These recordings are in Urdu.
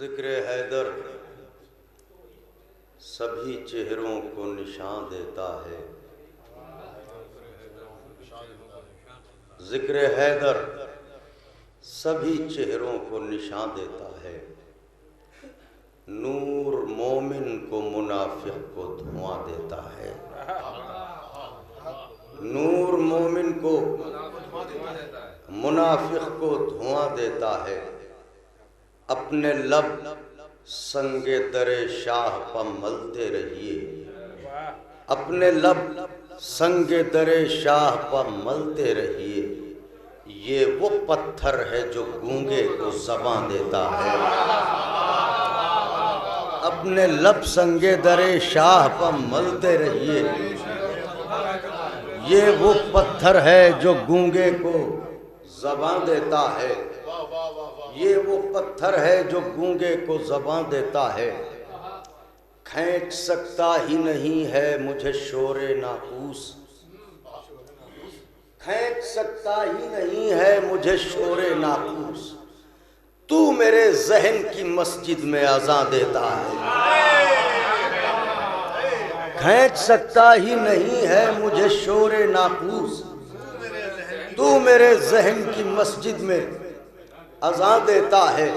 ذکر حیدر سبھی چہروں کو نشان دیتا ہے، ذکر حیدر سبھی چہروں کو نشان دیتا ہے، نور مومن کو منافق کو دھواں دیتا ہے، نور مومن کو منافق کو دھواں دیتا ہے، اپنے لب سنگ در شاہ پر ملتے رہیے، اپنے لب سنگ در شاہ پر ملتے رہیے، یہ وہ پتھر ہے جو گونگے کو زبان دیتا ہے، اپنے لب سنگ در شاہ پر ملتے رہیے، یہ وہ پتھر ہے جو گونگے کو زبان دیتا ہے، یہ وہ پتھر ہے جو گونگے کو زبان دیتا ہے، کھینچ سکتا ہی نہیں ہے مجھے شور ناقوس، کھینچ سکتا ہی نہیں ہے مجھے شور ناقوس، تو میرے ذہن کی مسجد میں اذان دیتا ہے، کھینچ سکتا ہی نہیں ہے مجھے شور ناقوس، تو میرے ذہن کی مسجد میں اذان دیتا ہے،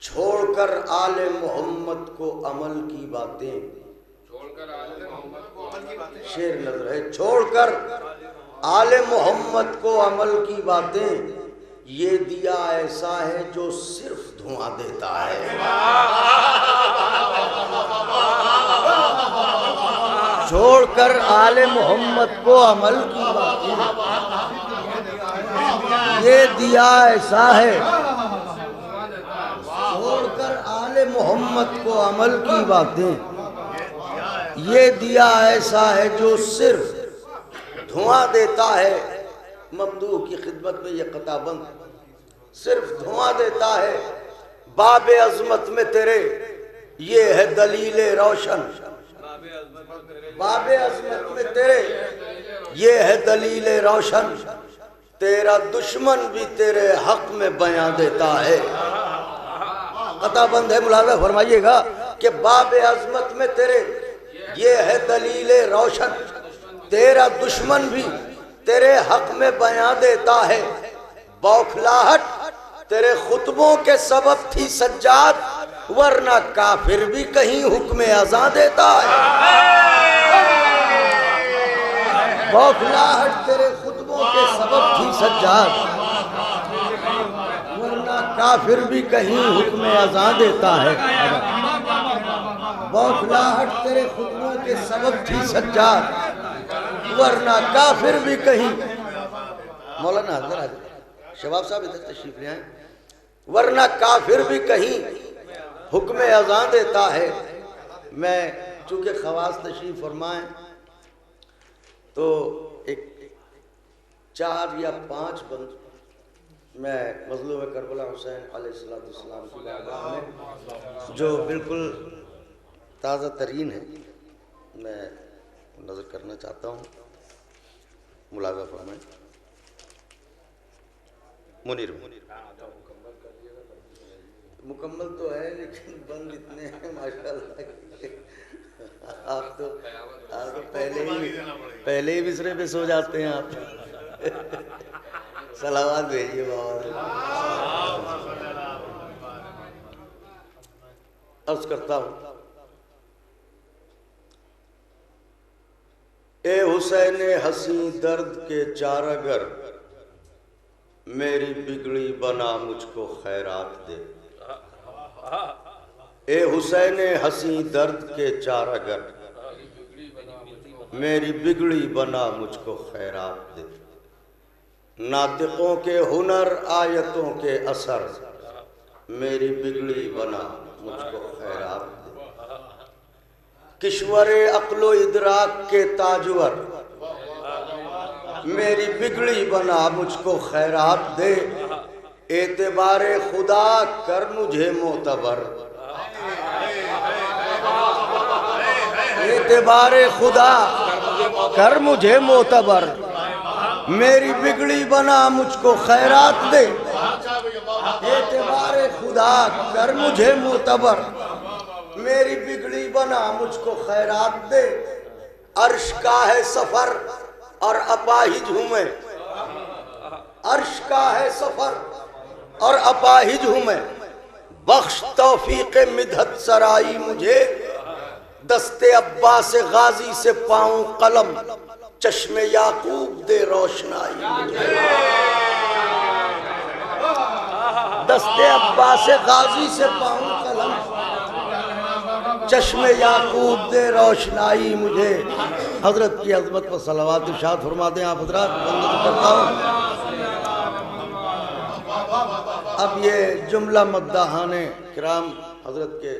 چھوڑ کر آل محمد کو عمل کی باتیں، شعر نظر ہے، چھوڑ کر آل محمد کو عمل کی باتیں، یہ دیا ایسا ہے جو صرف دھواں دیتا ہے، چھوڑ کر آل محمد کو عمل کی باتیں، یہ دیا ایسا ہے، چھوڑ کر آل محمد کو عمل کی باتیں، یہ دیا ایسا ہے جو صرف دھواں دیتا ہے، ممدوح کی خدمت میں یہ قطع بند، صرف دھواں دیتا ہے، باب عظمت میں تیرے یہ ہے دلیل روشن، باب عظمت میں تیرے یہ ہے دلیل روشن، تیرا دشمن بھی تیرے حق میں بیان دیتا ہے، قطع بند ہے، ملاحظہ فرمائیے گا کہ باب عظمت میں تیرے یہ ہے دلیل روشن، تیرا دشمن بھی تیرے حق میں بیان دیتا ہے، بوکھلاہٹ تیرے خطبوں کے سبب تھی سجاد، ورنہ کافر بھی کہیں حکم اذان دیتا ہے، بوکھلاہٹ تیرے خطبوں کے سبب تھی سجاد، ورنہ کافر بھی کہیں حکم اذان دیتا ہے، بوکھلاہٹ تیرے خطبوں کے سبب تھی سجاد، ورنہ کافر بھی کہیں، مولانا حضرت شباب صاحب ادھر تشریف لے آئیں، ورنہ کافر بھی کہیں حکم اذان دیتا ہے، میں چونکہ خواص تشریف فرمائیں تو ایک 4 یا 5 بند میں مظلوم کربلا حسین علیہ السلام کی بارگاہ میں جو بالکل تازہ ترین ہے میں نظر کرنا چاہتا ہوں، ملاحظہ فرمائیں، منیر مکمل تو ہے لیکن بند اتنے ہیں ماشاءاللہ، آپ تو پہلے ہی بسرے پہ سو جاتے ہیں آپ، صلوات بھیجیے بابا، عرض کرتا ہوں، اے حسین حسین درد کے چارگر، میری بگڑی بنا مجھ کو خیرات دے، اے حسین حسین درد کے چارگر، میری بگڑی بنا مجھ کو خیرات دے، ناطقوں کے ہنر آیتوں کے اثر، میری بگڑی بنا مجھ کو خیرات دے، کشور عقل و ادراک کے تاجور، میری بگڑی بنا مجھ کو خیرات دے، اعتبار خدا کر مجھے معتبر، اعتبار خدا کر مجھے معتبر، میری بگڑی بنا مجھ کو خیرات دے، اعتبار خدا کر مجھے معتبر، میری بگڑی بنا مجھ کو خیرات دے، عرش کا ہے سفر اور اپاہج ہوں میں، عرش کا ہے سفر اور اپاہج ہوں میں، بخش توفیق مدحت سرائی مجھے، دست عباس غازی سے پاؤں قلم، چشم یعقوب دے روشنائی مجھے، دست عباس غازی سے پاؤں قلم، چشم یعقوب دے روشنائی مجھے۔ حضرت کی عظمت پر صلوات ارشاد فرما دیں آپ حضرات، بندگی کرتا ہوں۔ اب یہ جملہ مداحان کرام حضرت کے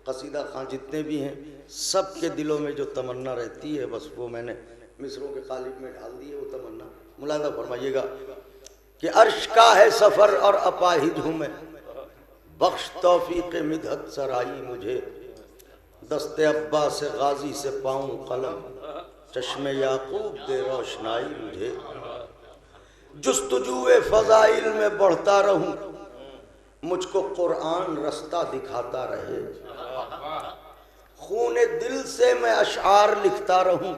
قصیدہ خان جتنے بھی ہیں، سب کے دلوں میں جو تمنا رہتی ہے، بس وہ میں نے مصروں کے قالب میں ڈال دی ہے، وہ تمنا ملاحظہ فرمائیے گا کہ عرش کا ہے سفر اور اپاہج ہوں میں، بخش توفیق مدحت سرائی مجھے، دست عباس غازی سے پاؤں قلم، چشم یعقوب دے روشنائی مجھے، جستجوئے فضائل میں بڑھتا رہوں، مجھ کو قرآن رستہ دکھاتا رہے، خون دل سے میں اشعار لکھتا رہوں،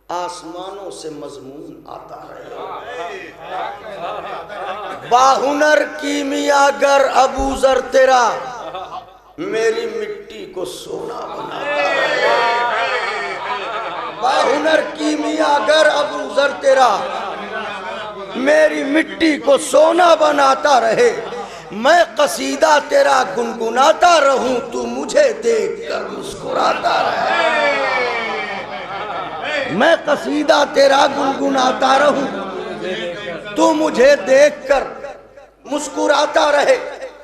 آسمانوں سے مضمون آتا رہے، باہنر کیمیاگر ابو ذر تیرا، میری مٹی کو سونا بناتا رہے، باہنر کیمیاگر ابو ذر تیرا، میری مٹی کو سونا بناتا رہے، میں قصیدہ تیرا گنگناتا رہوں، تو مجھے دیکھ کر مسکراتا رہے، میں قصیدہ تیرا گنگناتا رہوں، تو مجھے دیکھ کر مسکراتا رہے،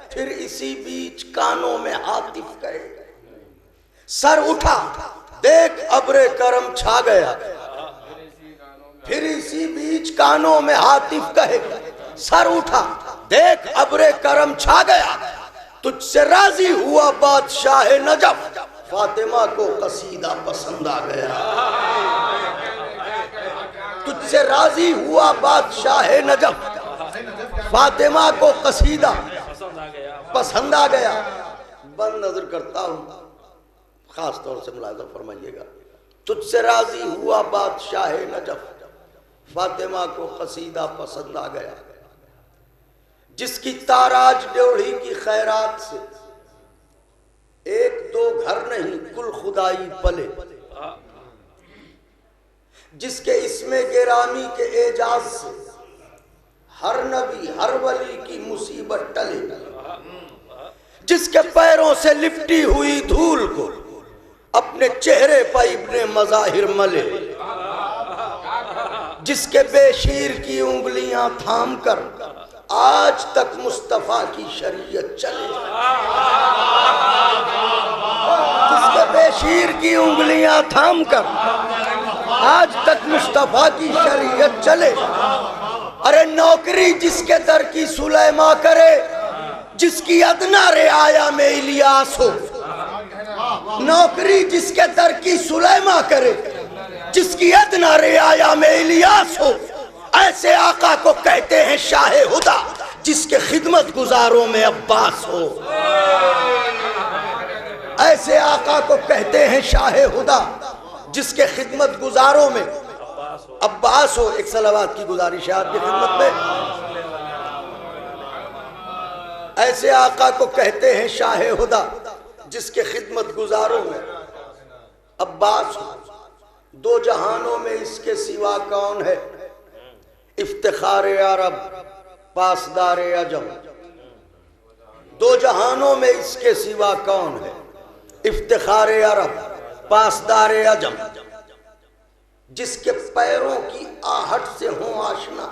پھر اسی بیچ کانوں میں عاطف کہے، سر اٹھا دیکھ ابر کرم چھا گیا، پھر اسی بیچ کانوں میں عاطف کہے، سر اٹھا دیکھ ابر کرم چھا گیا، تجھ سے راضی ہوا بادشاہ نجف، فاطمہ کو قصیدہ پسند آ گیا، تجھ سے راضی ہوا بادشاہ نجف، فاطمہ کو قصیدہ پسند آ گیا۔ بند نظر کرتا ہوں، خاص طور سے ملاحظہ فرمائیے گا، تجھ سے راضی ہوا بادشاہ نجف، فاطمہ کو قصیدہ پسند آ گیا، جس کی تاراج ڈیوڑھی کی خیرات سے ایک دو گھر نہیں کل خدائی پلے، جس کے اسم گرامی کے اعجاز سے ہر نبی ہر ولی کی مصیبت ٹلے، جس کے پیروں سے لپٹی ہوئی دھول کو اپنے چہرے پر ابن مظاہر ملے، جس کے بے شیر کی انگلیاں تھام کر آج تک مصطفیٰ کی شریعت چلے، جس کے بے شیر کی انگلیاں تھام کر آج تک مصطفیٰ کی شریعت چلے، ارے نوکری جس کے در کی سلیما کرے، جس کی ادنا رعایا میں الیاس ہو، نوکری جس کے در کی سلیما کرے، جس کی ادنا رعایا میں الیاس ہو، ایسے آقا کو کہتے ہیں شاہ ہدا، جس کے خدمت گزاروں میں عباس ہو، ایسے آقا کو کہتے ہیں شاہ ہدا، جس کے خدمت گزاروں میں عباس ہو۔ ایک صلوات کی گزارش ہے آپ کی خدمت میں، ایسے آقا کو کہتے ہیں شاہ ہدا، جس کے خدمت گزاروں میں عباس ہو، دو جہانوں میں اس کے سوا کون ہے، افتخار عرب پاسدار عجم، دو جہانوں میں اس کے سوا کون ہے، افتخار عرب پاسدار عجم، جس کے پیروں کی آہٹ سے ہوں آشنا،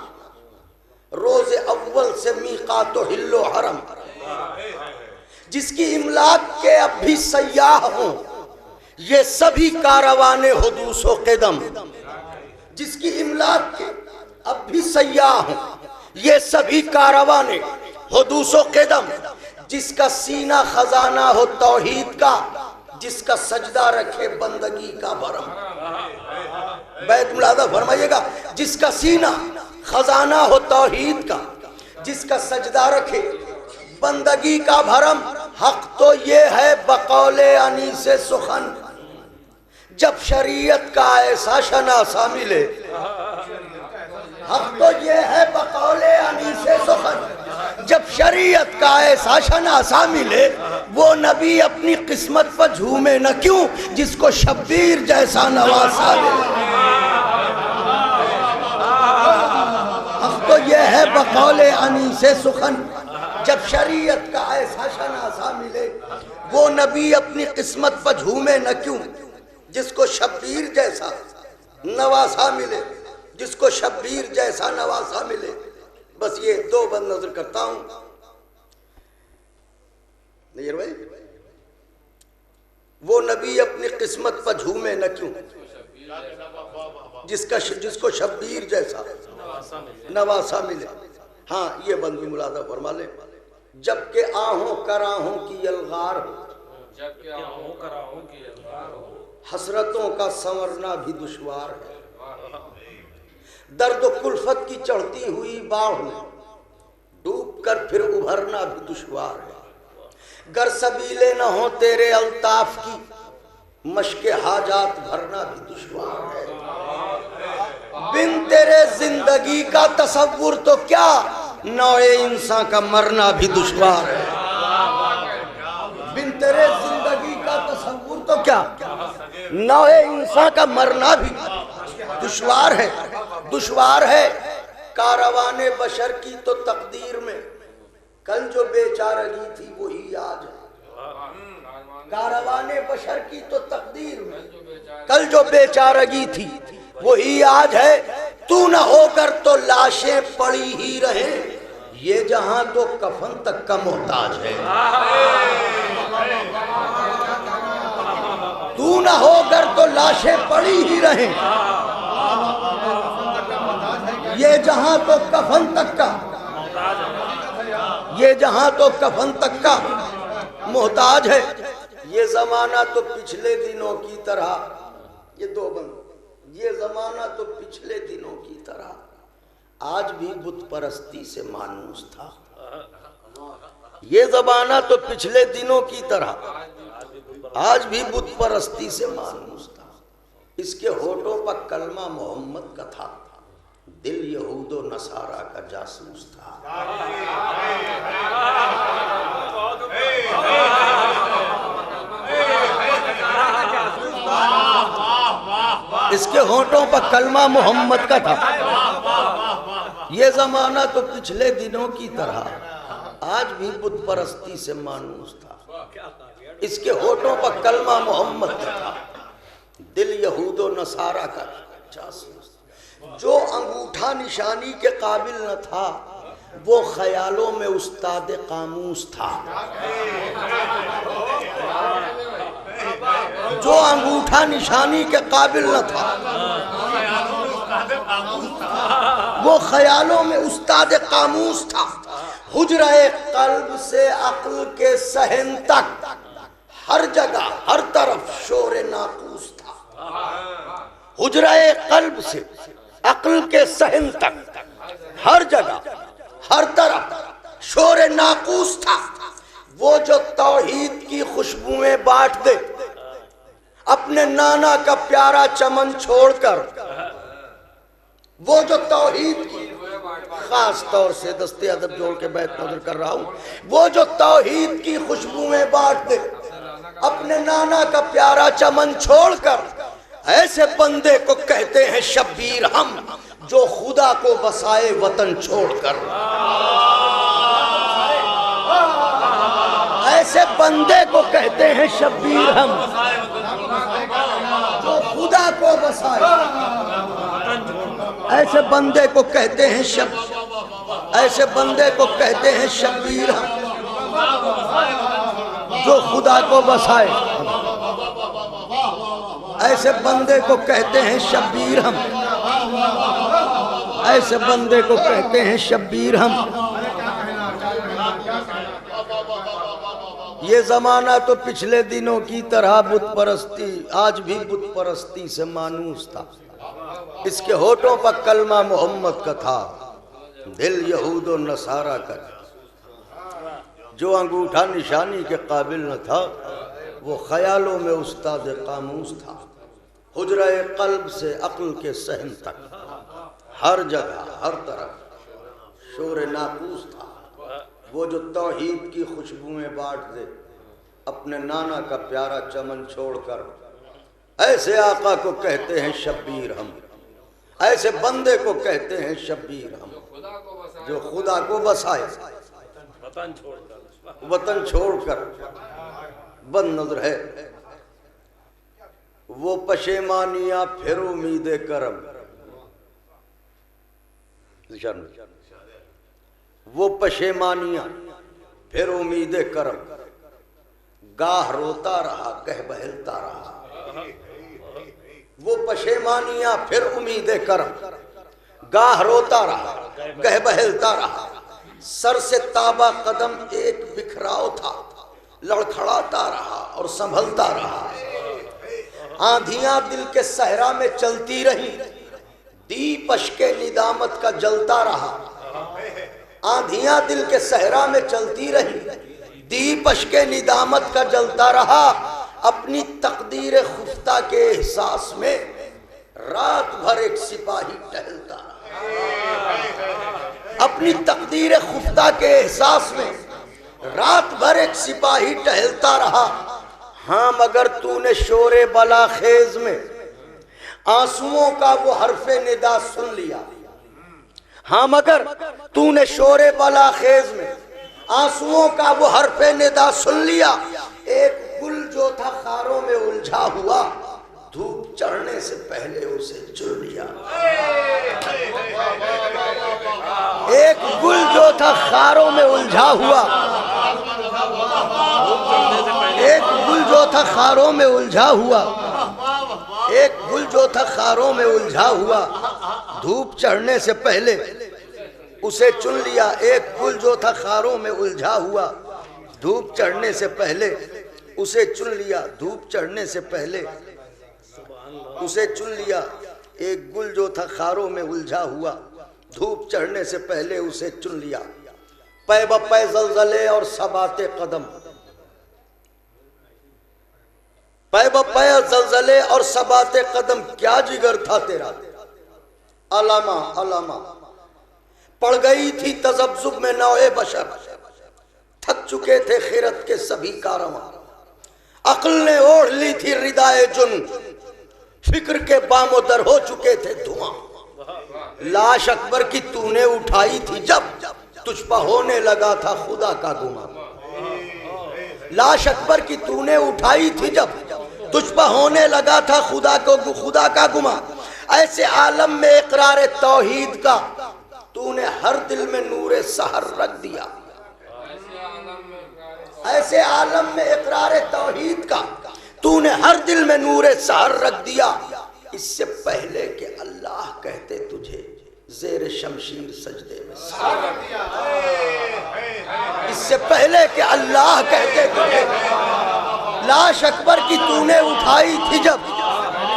روز اول سے میقات و حل و حرم، جس کی املاک کے اب بھی سیاح ہوں یہ سبھی کاروان حدوث و قدم، جس کی املاک کے اب بھی سیاح ہوں یہ سبھی کاروان حدوث و قدم، جس کا سینہ خزانہ ہو توحید کا، جس کا سجدہ رکھے بندگی کا بھرم، بیت ملاحظہ فرمائیے گا، جس کا سینہ خزانہ ہو توحید کا، جس کا سجدہ رکھے بندگی کا بھرم، حق تو یہ ہے بقول انیس سخن، جب شریعت کا ایسا شناسا ملے، حق تو یہ ہے بقول انیس سخن، جب شریعت کا ایسا شناسا ملے، وہ نبی اپنی قسمت پر جھومے نہ کیوں جس کو شبیر جیسا نواسا ملے۔ حق تو یہ ہے بقول انیس سخن، جب شریعت کا ایسا شناسا ملے، وہ نبی اپنی قسمت پر جھومے نہ کیوں جس کو شبیر جیسا نواسا ملے، جس کو شبیر جیسا نواسا ملے۔ بس یہ دو بند نظر کرتا ہوں نہیں بھائی، وہ نبی اپنی قسمت پر جھومے نہ کیوں جس کو شبیر جیسا نواسا ملے۔ ہاں یہ بند بھی ملاحظہ فرما لیں، جبکہ آہوں کراہوں کی الغار ہو، حسرتوں کا سنورنا بھی دشوار ہے، درد و کلفت کی چڑھتی ہوئی باڑھ میں ڈوب کر پھر ابھرنا بھی دشوار ہے، گر سبیلے نہ ہو تیرے الطاف کی مشق حاجات بھرنا بھی دشوار ہے، بن تیرے زندگی کا تصور تو کیا نوع انسان کا مرنا بھی دشوار ہے، بن تیرے زندگی کا تصور تو کیا نوع انسان کا مرنا بھی دشوار ہے، دشوار ہے۔ کاروان بشر کی تو تقدیر میں کل جو بے چارگی تھی وہی آج ہے، کاروان بشر کی تو تقدیر میں کل جو بے چارگی تھی وہی آج ہے، تو نہ ہو کر تو لاشیں پڑی ہی رہے، یہ جہاں تو کفن تک کا محتاج ہے، تو نہ ہو کر تو لاشیں پڑی ہی رہیں، یہ جہاں تو کفن تک کا، یہ جہاں تو کفن تک کا محتاج ہے، یہ زمانہ تو پچھلے دنوں کی طرح، یہ دو بند، یہ زمانہ تو پچھلے دنوں کی طرح آج بھی بت پرستی سے مانوس تھا، یہ زمانہ تو پچھلے دنوں کی طرح آج بھی بت پرستی سے مانوس تھا، اس کے ہونٹوں پر کلمہ محمد کا تھا، دل یہود و نصارہ کا جاسوس تھا، اس کے ہونٹوں پر کلمہ محمد کا تھا، یہ زمانہ تو پچھلے دنوں کی طرح آج بھی بت پرستی سے مانوس تھا، اس کے ہونٹوں پر کلمہ محمد کا تھا، دل یہود و نصارہ کا جاسوس تھا، جو انگوٹھا نشانی کے قابل نہ تھا وہ خیالوں میں استاد قاموس تھا، جو انگوٹھا نشانی کے قابل نہ تھا وہ خیالوں میں استاد قاموس تھا، حجرہ قلب سے عقل کے صحن تک ہر جگہ ہر طرف شور ناقوس تھا، حجرہ قلب سے عقل کے صحن تک ہر جگہ ہر طرف شور ناقوس تھا، وہ جو توحید کی خوشبوئیں بانٹ دے اپنے نانا کا پیارا چمن چھوڑ کر، وہ جو توحید کی، خاص طور سے دستے ادب جوڑ کے بیت نظر کر رہا ہوں، وہ جو توحید کی خوشبوئیں بانٹ دے اپنے نانا کا پیارا چمن چھوڑ کر، ایسے بندے کو کہتے ہیں شبیر ہم جو خدا کو بسائے وطن چھوڑ کر، ایسے بندے کو کہتے ہیں شبیر ہم جو خدا کو بسائے، ایسے بندے کو کہتے ہیں ایسے بندے کو کہتے ہیں شبیر ہم جو خدا کو بسائے، ایسے بندے کو کہتے ہیں شبیر ہم، ایسے بندے کو کہتے ہیں شبیر ہم۔ یہ زمانہ تو پچھلے دنوں کی طرح بت پرستی آج بھی بت پرستی سے مانوس تھا، اس کے ہونٹوں پر کلمہ محمد کا تھا، دل یہود و نصارہ کا جو انگوٹھا نشانی کے قابل نہ تھا وہ خیالوں میں استاد قاموس تھا. حجرہ قلب سے عقل کے صحن تک ہر جگہ ہر طرف شور ناقوس تھا. وہ جو توحید کی خوشبوئیں بانٹ دے اپنے نانا کا پیارا چمن چھوڑ کر. ایسے آقا کو کہتے ہیں شبیر ہم, ایسے بندے کو کہتے ہیں شبیر ہم, جو خدا کو بسائے وطن چھوڑ کر بد نظر ہے. وہ پشیمانیاں پھر امید کرم, وہ پشیمانیاں پھر امید کرم, گاہ روتا رہا گہ بہلتا رہا. وہ پشیمانیاں پھر امید کرم, گاہ روتا رہا گہ بہلتا رہا. سر سے تابا قدم ایک بکھراؤ تھا, لڑکھڑاتا رہا اور سنبھلتا رہا. آندھیاں دل کے صحرا میں چلتی رہی, دیپ اشک ندامت کا جلتا رہا. آندھیاں دل کے صحرا میں چلتی رہی, دیپ اشک ندامت کا جلتا رہا. اپنی تقدیر خفتہ کے احساس میں رات بھر ایک سپاہی ٹہلتا رہا. اپنی تقدیر خفتہ کے احساس میں رات بھر ایک سپاہی ٹہلتا رہا. ہاں مگر تو نے شور بلا خیز میں آنسوؤں کا وہ حرف ندا سن لیا. ہاں مگر تو نے شور بلا خیز میں آنسوؤں کا وہ حرف ندا سن لیا. ایک گل جو تھا خاروں میں الجھا ہوا, دھوپ چڑھنے سے پہلے اسے چن لیا. ایک گل جو تھا خاروں میں الجھا ہوا, ایک گل جو تھا خاروں میں الجھا ہوا, ایک گل جو تھا خاروں میں الجھا ہوا, دھوپ چڑھنے سے پہلے اسے چن لیا. ایک گل جو تھا خاروں میں الجھا ہوا, دھوپ چڑھنے سے پہلے اسے چن لیا. دھوپ چڑھنے سے پہلے اسے چن لیا. ایک گل جو تھا خاروں میں الجھا ہوا, دھوپ چڑھنے سے پہلے اسے چن لیا. پے بپے زلزلے اور ثبات قدم, پے بپے زلزلے اور ثبات قدم, کیا جگر تھا تیرا علامہ علامہ. پڑ گئی تھی تذبذب میں نوع بشر, تھک چکے تھے خیرت کے سبھی کارواں. عقل نے اوڑھ لی تھی ردائے جن, فکر کے بام و در ہو چکے تھے دھواں. لاش اکبر کی تو نے اٹھائی تھی جب تجھ پہ ہونے لگا تھا خدا کا گمان. لاش اکبر کی تو نے اٹھائی تھی جب تجھ پہ ہونے لگا تھا خدا کا گمان. ایسے عالم میں اقرار توحید کا تو نے ہر دل میں نور سحر رکھ دیا. ایسے عالم میں اقرار توحید کا تو نے ہر دل میں نور سحر رکھ دیا. اس سے پہلے کہ اللہ کہتے تجھے زیر شمشیر سجدے میں اس سے پہلے کہ اللہ کہتے تجھے, لاش اکبر کی تو نے اٹھائی تھی جب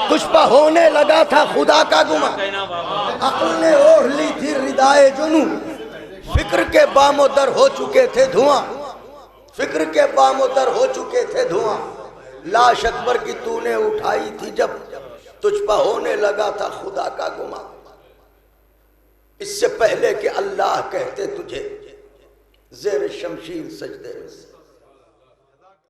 تجھ پہ ہونے لگا تھا خدا کا گمان. عقل نے اوڑھ لی تھی ردائے جنوں, فکر کے بام و در ہو چکے تھے دھواں, فکر کے بام و در ہو چکے تھے دھواں. لاش اکبر کی تو نے اٹھائی تھی جب تجھ پہ ہونے لگا تھا خدا کا گمان. اس سے پہلے کہ اللہ کہتے تجھے زیر شمشیر سجدے میں